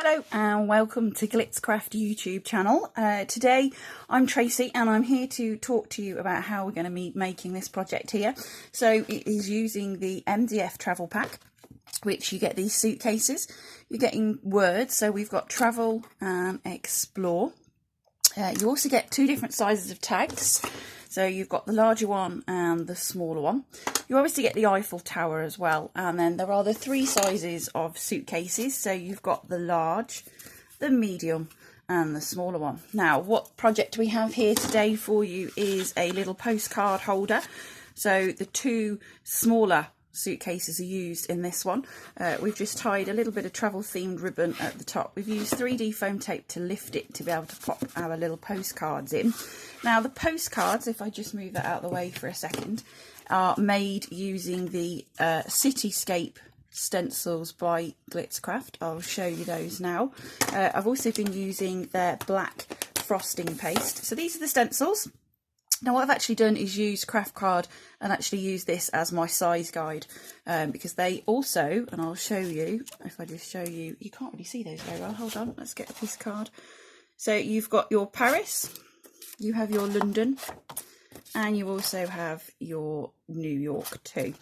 Hello and welcome to Glitzcraft YouTube channel. Today I'm Tracy and I'm here to talk to you about how we're going to be making this project here. So it is using the MDF travel pack, which you get these suitcases. You're getting words, so we've got travel and explore. You also get two different sizes of tags. So you've got the larger one and the smaller one. You obviously get the Eiffel Tower as well. And then there are the three sizes of suitcases. So you've got the large, the medium and the smaller one. Now, what project we have here today for you is a little postcard holder. So the two smaller suitcases are used in this one. We've just tied a little bit of travel themed ribbon at the top. We've used 3D foam tape to lift it to be able to pop our little postcards in. Now the postcards, if I just move that out of the way for a second, are made using the Scape stencils by Glitzcraft. I'll show you those now. I've also been using their black frosting paste. So these are the stencils. Now what I've actually done is use Kraft Card and actually use this as my size guide, because they also, and I'll show you, if I just show you, you can't really see those very well, hold on, let's get a piece of card. So you've got your Paris, you have your London, and you also have your New York too.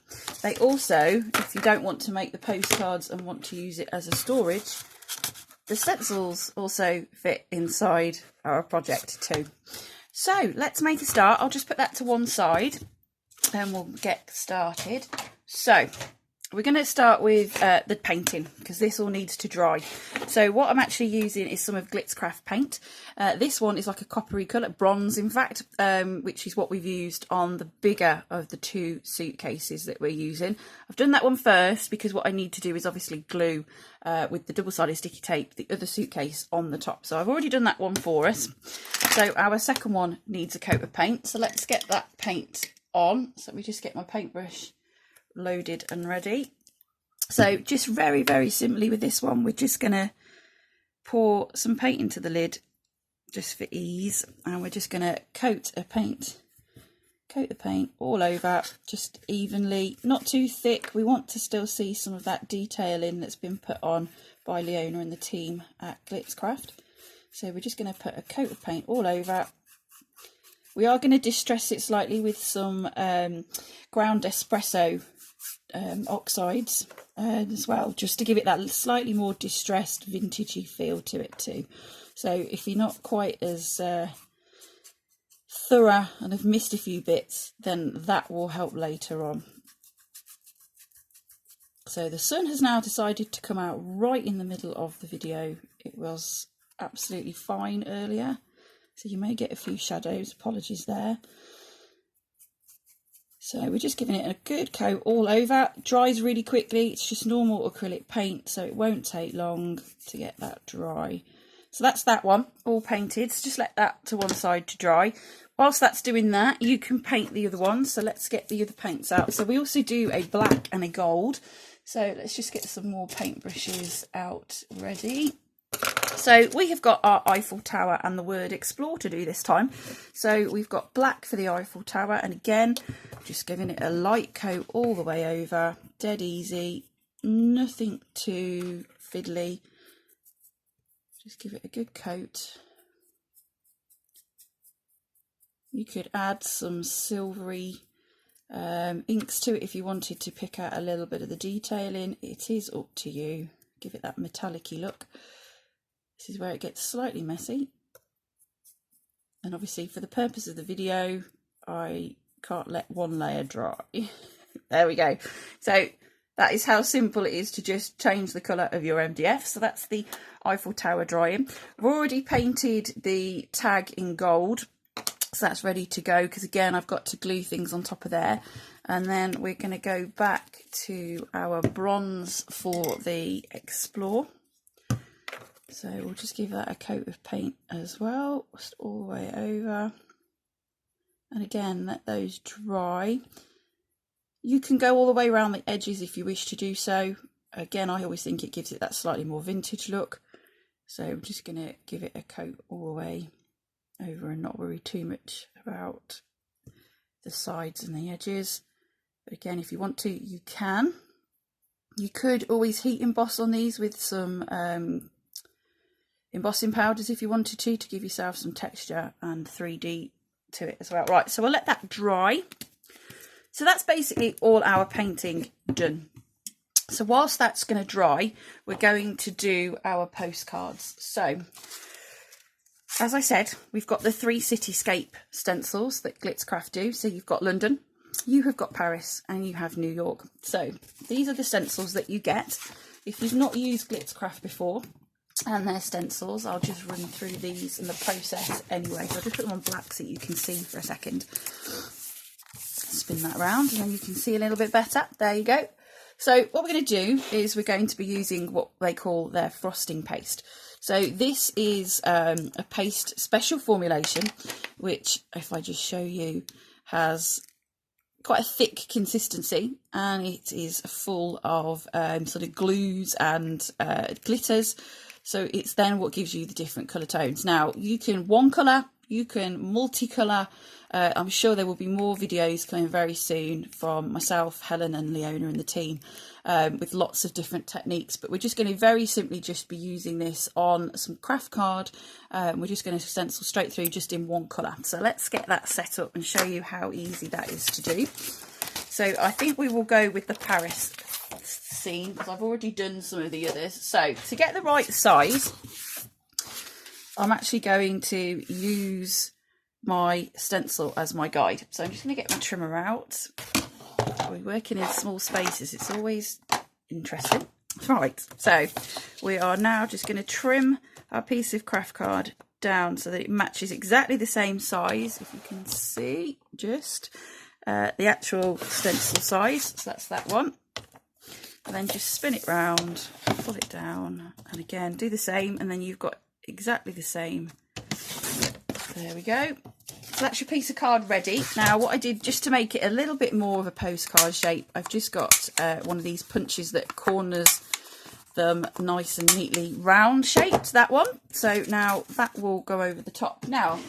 They also, if you don't want to make the postcards and want to use it as a storage, the stencils also fit inside our project too. So let's make a start. I'll just put that to one side and we'll get started. So we're going to start with the painting, because this all needs to dry. So what I'm actually using is some of Glitzcraft paint. This one is like a coppery colour, bronze in fact, which is what we've used on the bigger of the two suitcases that we're using. I've done that one first because what I need to do is obviously glue with the double-sided sticky tape the other suitcase on the top. So I've already done that one for us. So our second one needs a coat of paint. So let's get that paint on. So let me just get my paintbrush loaded and ready. So just very, very simply with this one, we're just going to pour some paint into the lid just for ease, and we're just going to coat the paint all over just evenly, not too thick. We want to still see some of that detailing that's been put on by Leona and the team at Glitzcraft. So we're just going to put a coat of paint all over. We are going to distress it slightly with some ground espresso oxides as well, just to give it that slightly more distressed vintagey feel to it too. So if you're not quite as thorough and have missed a few bits, then that will help later on. So the sun has now decided to come out right in the middle of the video. It was absolutely fine earlier, so you may get a few shadows, apologies there. So we're just giving it a good coat all over. It dries really quickly. It's just normal acrylic paint, so it won't take long to get that dry. So that's that one, all painted. So just let that to one side to dry. Whilst that's doing that, you can paint the other one. So let's get the other paints out. So we also do a black and a gold. So let's just get some more paintbrushes out ready. So we have got our Eiffel Tower and the word explore to do this time. So we've got black for the Eiffel Tower, and again, just giving it a light coat all the way over, dead easy, nothing too fiddly. Just give it a good coat. You could add some silvery inks to it if you wanted to pick out a little bit of the detailing. It is up to you. Give it that metallic-y look. This is where it gets slightly messy, and obviously for the purpose of the video I can't let one layer dry. There we go. So that is how simple it is to just change the colour of your MDF. So that's the Eiffel Tower drying. I've already painted the tag in gold, so that's ready to go, because again I've got to glue things on top of there. And then we're going to go back to our bronze for the explore. So we'll just give that a coat of paint as well, just all the way over. And again, let those dry. You can go all the way around the edges if you wish to do so. Again, I always think it gives it that slightly more vintage look. So I'm just going to give it a coat all the way over and not worry too much about the sides and the edges. But again, if you want to, you can. You could always heat emboss on these with some embossing powders if you wanted to give yourself some texture and 3D to it as well. Right, so we'll let that dry. So that's basically all our painting done. So whilst that's going to dry, we're going to do our postcards. So as I said, we've got the 3 cityscape stencils that Glitzcraft do. So you've got London, you have got Paris, and you have New York. So these are the stencils that you get. If you've not used Glitzcraft before and their stencils, I'll just run through these and the process anyway. So I'll just put them on black so you can see for a second. Spin that around and then you can see a little bit better. There you go. So what we're going to do is we're going to be using what they call their frosting paste. So this is a paste special formulation, which if I just show you has quite a thick consistency, and it is full of sort of glues and glitters. So it's then what gives you the different colour tones. Now you can one colour, you can multicolour. I'm sure there will be more videos coming very soon from myself, Helen and Leona and the team with lots of different techniques, but we're just going to very simply just be using this on some Kraft Card. We're just going to stencil straight through just in one colour. So let's get that set up and show you how easy that is to do. So I think we will go with the Paris scene because I've already done some of the others. So to get the right size, I'm actually going to use my stencil as my guide. So I'm just going to get my trimmer out. We're working in small spaces. It's always interesting. Right, so we are now just going to trim our piece of Kraft Card down so that it matches exactly the same size. If you can see just the actual stencil size. So that's that one. And then just spin it round, pull it down, and again do the same, and then you've got exactly the same. There we go. So that's your piece of card ready. Now what I did just to make it a little bit more of a postcard shape, I've just got one of these punches that corners them nice and neatly round shaped, that one. So now that will go over the top. Now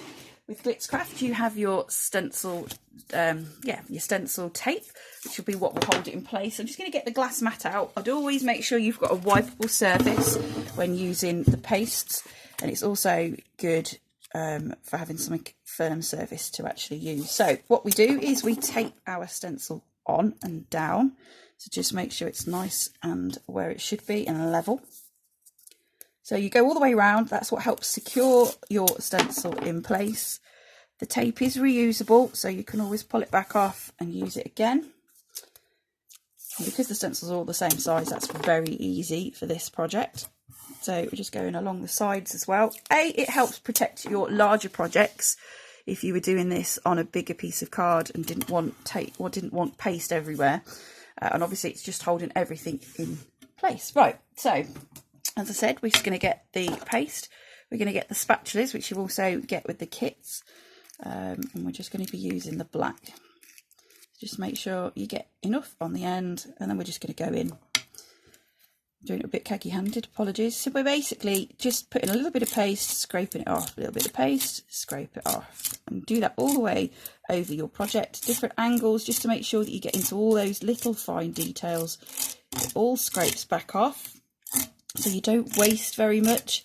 with Glitzcraft you have your stencil, your stencil tape, which will be what will hold it in place. I'm just going to get the glass mat out. I'd always make sure you've got a wipeable surface when using the pastes, and it's also good for having something firm surface to actually use. So what we do is we tape our stencil on and down, so just make sure it's nice and where it should be and level. So you go all the way around. That's what helps secure your stencil in place. The tape is reusable, so you can always pull it back off and use it again. And because the stencils are all the same size, that's very easy for this project. So we're just going along the sides as well. It helps protect your larger projects if you were doing this on a bigger piece of card and didn't want tape or didn't want paste everywhere. And obviously it's just holding everything in place. Right, so as I said, we're just going to get the paste. We're going to get the spatulas, which you also get with the kits. And we're just going to be using the black. Just make sure you get enough on the end, and then we're just going to go in. Doing it a bit khaki-handed, apologies. So we're basically just putting a little bit of paste, scraping it off, a little bit of paste, scrape it off, and do that all the way over your project. Different angles, just to make sure that you get into all those little fine details. It all scrapes back off, so you don't waste very much.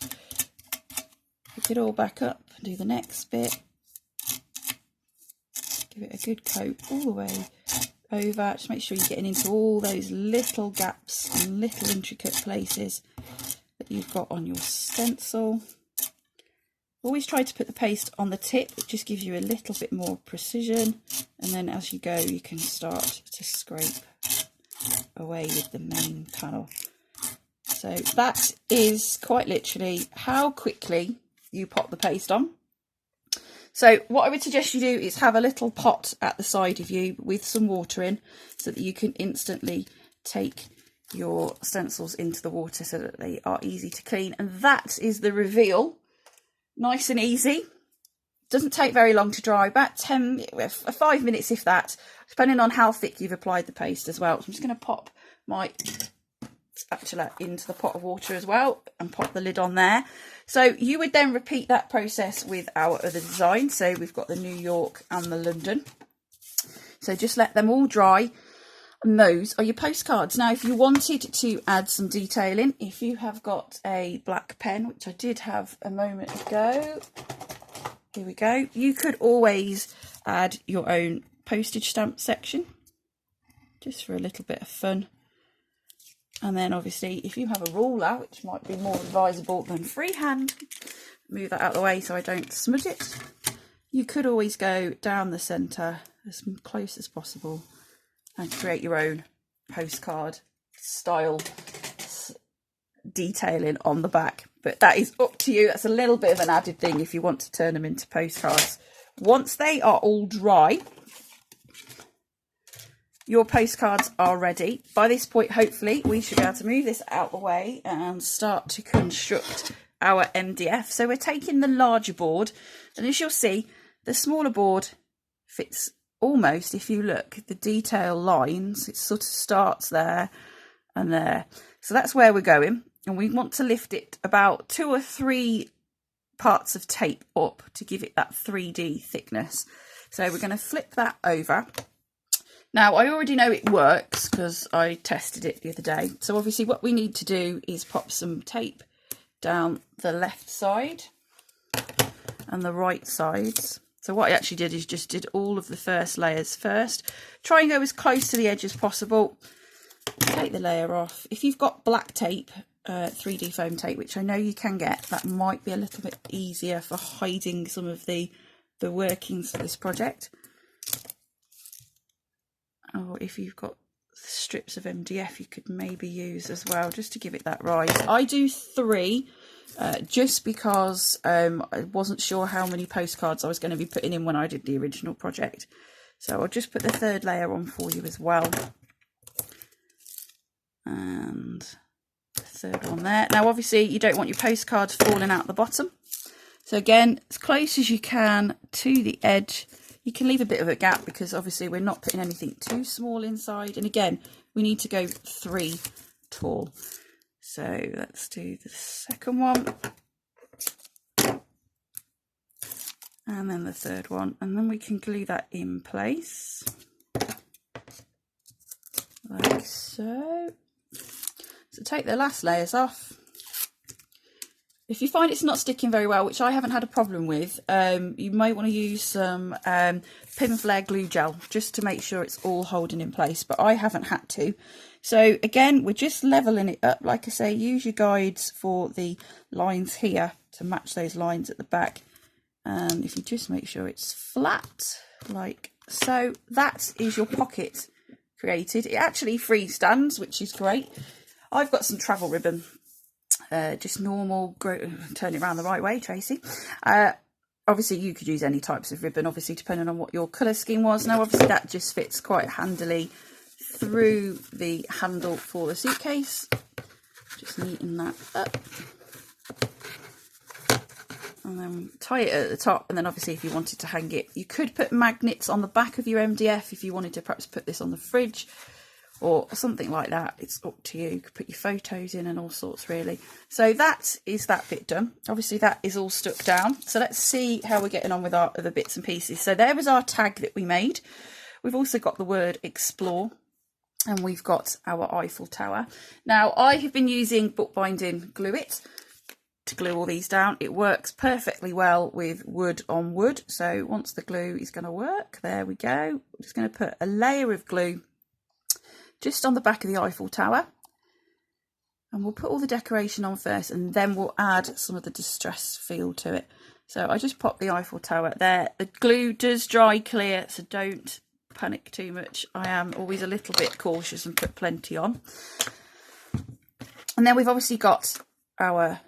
Pick it all back up, do the next bit. Give it a good coat all the way over. Just make sure you're getting into all those little gaps and little intricate places that you've got on your stencil. Always try to put the paste on the tip. It just gives you a little bit more precision, and then as you go you can start to scrape away with the main panel. So that is quite literally how quickly you pop the paste on. So what I would suggest you do is have a little pot at the side of you with some water in, so that you can instantly take your stencils into the water so that they are easy to clean. And that is the reveal. Nice and easy. Doesn't take very long to dry, about 5 minutes if that, depending on how thick you've applied the paste as well. So I'm just going to pop my spatula into the pot of water as well and pop the lid on there. So you would then repeat that process with our other designs. So we've got the New York and the London. So just let them all dry. And those are your postcards. Now, if you wanted to add some detailing, if you have got a black pen, which I did have a moment ago, here we go, you could always add your own postage stamp section, just for a little bit of fun. And then obviously, if you have a ruler, which might be more advisable than freehand, move that out of the way so I don't smudge it. You could always go down the centre as close as possible and create your own postcard style detailing on the back. But that is up to you. That's a little bit of an added thing if you want to turn them into postcards. Once they are all dry, your postcards are ready. By this point, hopefully, we should be able to move this out the way and start to construct our MDF. So we're taking the larger board, and as you'll see, the smaller board fits almost, if you look, the detail lines, it sort of starts there and there. So that's where we're going, and we want to lift it about 2 or 3 parts of tape up to give it that 3D thickness. So we're going to flip that over. Now, I already know it works because I tested it the other day. So obviously what we need to do is pop some tape down the left side and the right sides. So what I actually did is just did all of the first layers first. Try and go as close to the edge as possible. Take the layer off. If you've got black tape, 3D foam tape, which I know you can get, that might be a little bit easier for hiding some of the workings of this project. Or if you've got strips of MDF, you could maybe use as well, just to give it that rise. I do 3. Just because I wasn't sure how many postcards I was going to be putting in when I did the original project. So I'll just put the 3rd layer on for you as well. And the 3rd one there. Now obviously you don't want your postcards falling out the bottom. So again, as close as you can to the edge. You can leave a bit of a gap because obviously we're not putting anything too small inside. And again, we need to go 3 tall. So let's do the 2nd one, and then the 3rd one, and then we can glue that in place, like so. So take the last layers off. If you find it's not sticking very well, which I haven't had a problem with, you might want to use some Pinflair glue gel just to make sure it's all holding in place, but I haven't had to. So again, we're just leveling it up. Like I say, use your guides for the lines here to match those lines at the back. And if you just make sure it's flat, like so, that is your pocket created. It actually freestands, which is great. I've got some travel ribbon, just normal, turn it around the right way, Tracy. Obviously you could use any types of ribbon, obviously depending on what your colour scheme was. Now obviously that just fits quite handily through the handle for the suitcase. Just neaten that up. And then tie it at the top, and then obviously if you wanted to hang it, you could put magnets on the back of your MDF if you wanted to perhaps put this on the fridge or something like that. It's up to you. You could put your photos in and all sorts really. So that is that bit done. Obviously that is all stuck down. So let's see how we're getting on with our other bits and pieces. So there was our tag that we made. We've also got the word explore, and we've got our Eiffel Tower. Now I have been using bookbinding Glue It to glue all these down. It works perfectly well with wood on wood. So once the glue is going to work, there we go. We're just going to put a layer of glue just on the back of the Eiffel Tower, and we'll put all the decoration on first, and then we'll add some of the distress feel to it. So I just popped the Eiffel Tower there. The glue does dry clear, so don't panic too much. I am always a little bit cautious and put plenty on. And then we've obviously got our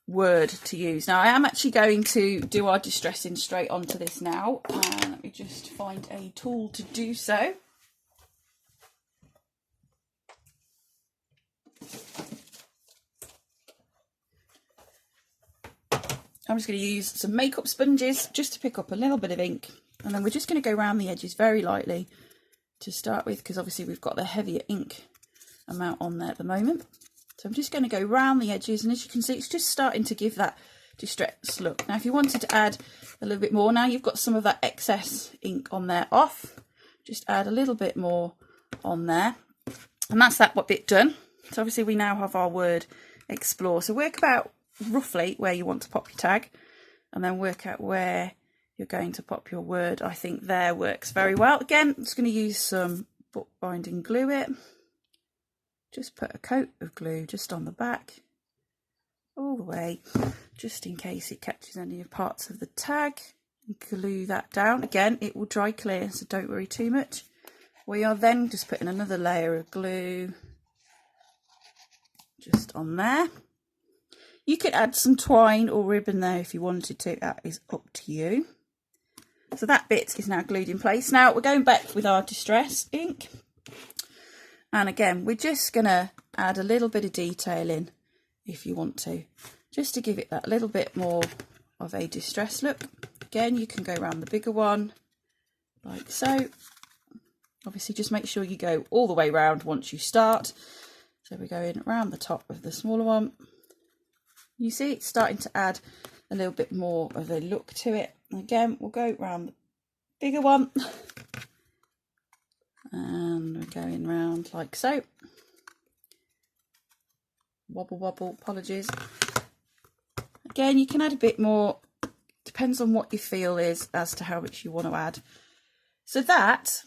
word to use. Now I am actually going to do our distressing straight onto this now, and let me just find a tool to do so. I'm just going to use some makeup sponges just to pick up a little bit of ink, and then we're just going to go around the edges very lightly to start with, because obviously we've got the heavier ink amount on there at the moment. So I'm just going to go round the edges, and as you can see, it's just starting to give that distressed look. Now if you wanted to add a little bit more, now you've got some of that excess ink on there off, just add a little bit more on there. And that's that bit done. So obviously we now have our word explore. So work about roughly where you want to pop your tag, and then work out where you're going to pop your word. I think there works very well. Again, I'm just going to use some bookbinding glue it. Just put a coat of glue just on the back, all the way, just in case it catches any parts of the tag. Glue that down. Again, it will dry clear, so don't worry too much. We are then just putting another layer of glue just on there. You could add some twine or ribbon there if you wanted to, that is up to you. So that bit is now glued in place. Now we're going back with our distress ink, and again we're just going to add a little bit of detail in if you want to, just to give it that little bit more of a distress look. Again, you can go around the bigger one like so. Obviously just make sure you go all the way round once you start. So we're going around the top of the smaller one. You see it's starting to add a little bit more of a look to it. Again, we'll go around the bigger one, and we're going round like so. Wobble wobble, apologies. Again, you can add a bit more, depends on what your feel is as to how much you want to add. So that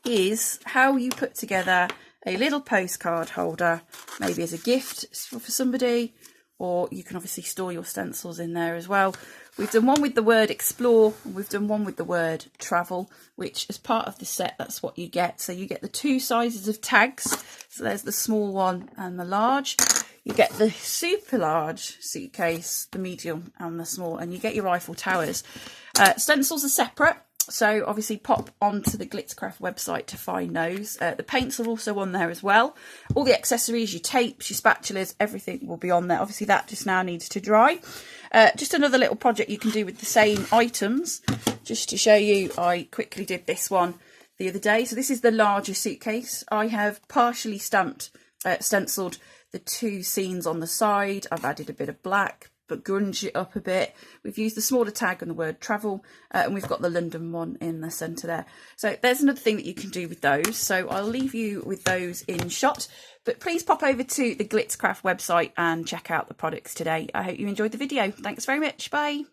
is how you put together a little postcard holder, maybe as a gift for somebody, or you can obviously store your stencils in there as well. We've done one with the word explore, and we've done one with the word travel, which as part of the set, that's what you get. So you get the two sizes of tags. So there's the small one and the large. You get the super large suitcase, the medium and the small, and you get your Eiffel Towers. Stencils are separate. So obviously pop onto the Glitzcraft website to find those. The paints are also on there as well. All the accessories, your tapes, your spatulas, everything will be on there. Obviously that just now needs to dry. Just another little project you can do with the same items. Just to show you, I quickly did this one the other day. So this is the larger suitcase. I have partially stenciled the two scenes on the side. I've added a bit of black, but grunge it up a bit. We've used the smaller tag and the word travel, and we've got the London one in the centre there. So there's another thing that you can do with those. So I'll leave you with those in shot, but please pop over to the Glitzcraft website and check out the products today. I hope you enjoyed the video. Thanks very much. Bye.